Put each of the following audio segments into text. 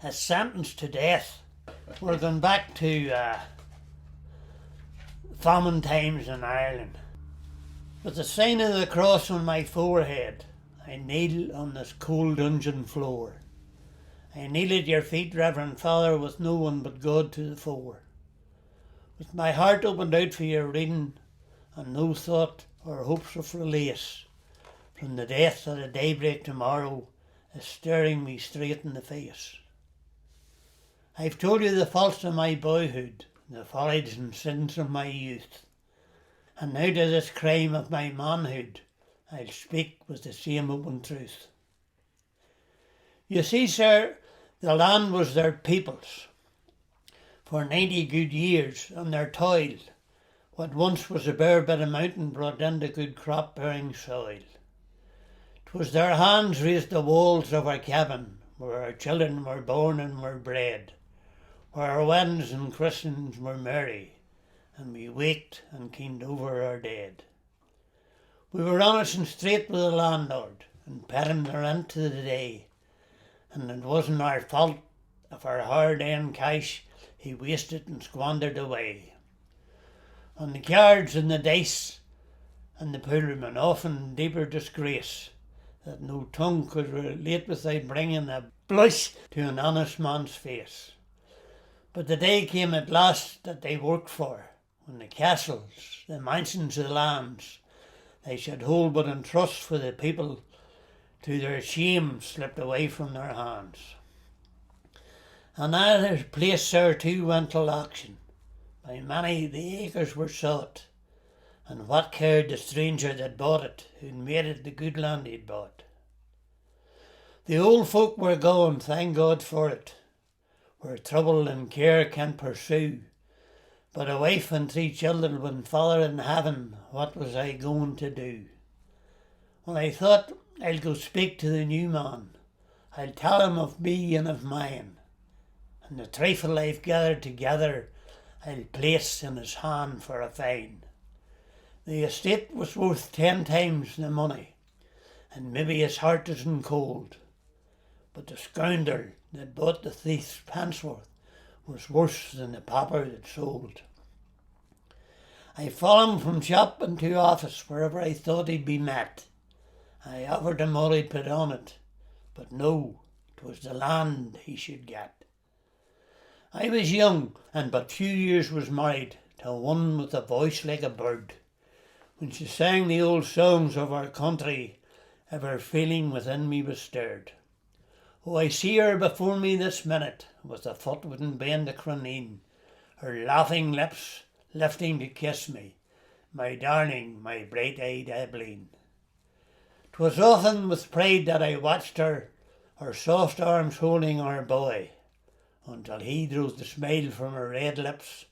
is sentenced to death. We're going back to famine times in Ireland. With the sign of the cross on my forehead, I kneel on this cold dungeon floor. I kneel at your feet, Reverend Father, with no one but God to the fore. With my heart opened out for your reading, and no thought or hopes of release from the death that a daybreak tomorrow is staring me straight in the face. I've told you the faults of my boyhood, the follies and sins of my youth, and now to this crime of my manhood I'll speak with the same open truth. You see, sir, the land was their people's for 90 good years, and their toil, what once was a bare bit of mountain, brought into good crop-bearing soil. 'Twas their hands raised the walls of our cabin, where our children were born and were bred, where our weddings and christenings were merry, and we waked and keened over our dead. We were honest and straight with the landlord, and paid him the rent to the day, and it wasn't our fault if our hard-earned cash he wasted and squandered away on the cards and the dice and the poolman, often in deeper disgrace that no tongue could relate without bringing a blush to an honest man's face. But the day came at last that they worked for, when the castles, the mansions, the lands they should hold but in trust for the people, to their shame slipped away from their hands. And at his place there too went till auction. By many the acres were sought, and what cared the stranger that bought it, who'd made it the good land he'd bought. The old folk were gone, thank God for it, where trouble and care can pursue. But a wife and 3 children, when Father in heaven, what was I going to do? Well, I thought, I'll go speak to the new man. I'll tell him of me and of mine, and the trifle I've gathered together I'll place in his hand for a fine. The estate was worth 10 times the money, and maybe his heart isn't cold, but the scoundrel that bought the thief's penceworth was worse than the pauper that sold. I followed him from shop into office, wherever I thought he'd be met. I offered him all he'd put on it, but no, 'twas the land he should get. I was young, and but few years was married to one with a voice like a bird. When she sang the old songs of our country, every feeling within me was stirred. Oh, I see her before me this minute, with a foot wouldn't bend the craneen, her laughing lips lifting to kiss me, my darling, my bright-eyed Abilene. 'Twas often with pride that I watched her soft arms holding our boy, until he drove the smile from her red lips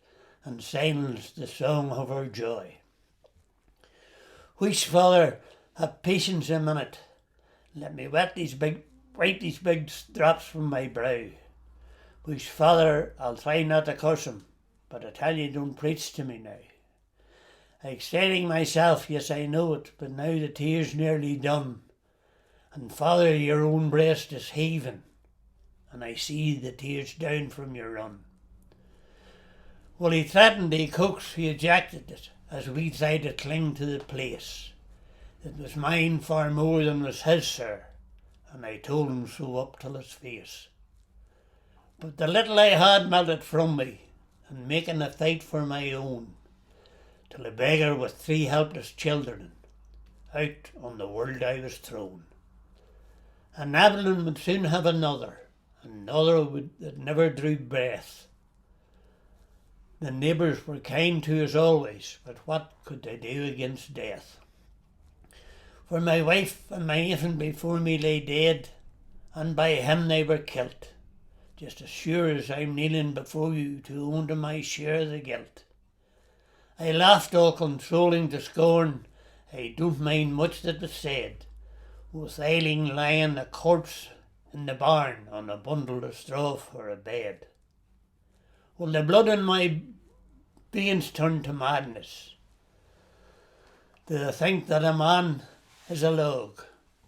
and silenced the song of her joy. Wheesh, Father, have patience a minute. Let me wipe these big drops from my brow. Wheesh, Father, I'll try not to curse him, but I tell you, don't preach to me now. Exciting myself, yes, I know it, but now the tear's nearly done, and Father, your own breast is heaving, and I see the tears down from your run. Well, he threatened, he coaxed, he ejected it, as we tried to cling to the place. It was mine far more than was his, sir, and I told him so up till his face. But the little I had melted from me, and making a fight for my own, till a beggar with 3 helpless children, out on the world I was thrown. And Abilene would soon have another that never drew breath. The neighbours were kind to us always, but what could they do against death? For my wife and my infant before me lay dead, and by him they were killed, just as sure as I'm kneeling before you to own to my share the guilt. I laughed all consoling to scorn, I don't mind much that was said, with Eileen lying a corpse in the barn on a bundle of straw for a bed. Well, the blood in my veins turned to madness. Did I think that a man is a log?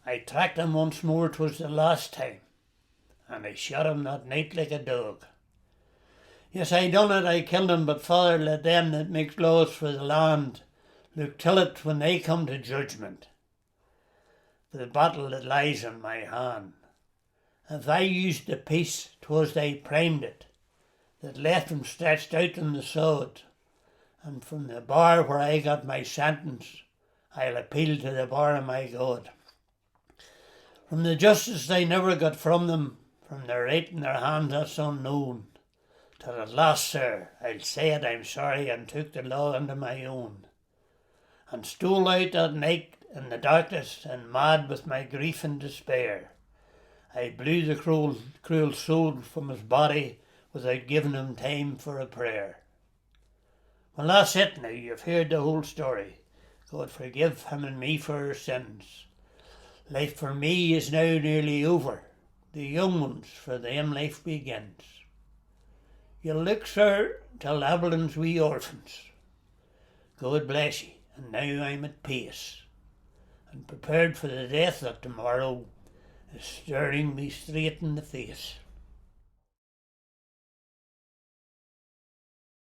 I tracked him once more, 'twas the last time, and I shot him that night like a dog. Yes, I done it, I killed him, but Father, let them that makes laws for the land look till it when they come to judgment, for the battle that lies in my hand. If I used the piece, 'twas they primed it, that left him stretched out on the sod, and from the bar where I got my sentence, I'll appeal to the bar of my God. From the justice they never got from them, from the right in their hands that's unknown, till at last, sir, I'll say it, I'm sorry, and took the law into my own, and stole out that night in the darkness, and mad with my grief and despair, I blew the cruel soul from his body without giving him time for a prayer. Well, that's it now, you've heard the whole story. God forgive him and me for our sins. Life for me is now nearly over. The young ones, for them life begins. You'll look, sir, till Evelyn's wee orphans. God bless ye, and now I'm at peace, and prepared for the death that tomorrow is staring me straight in the face.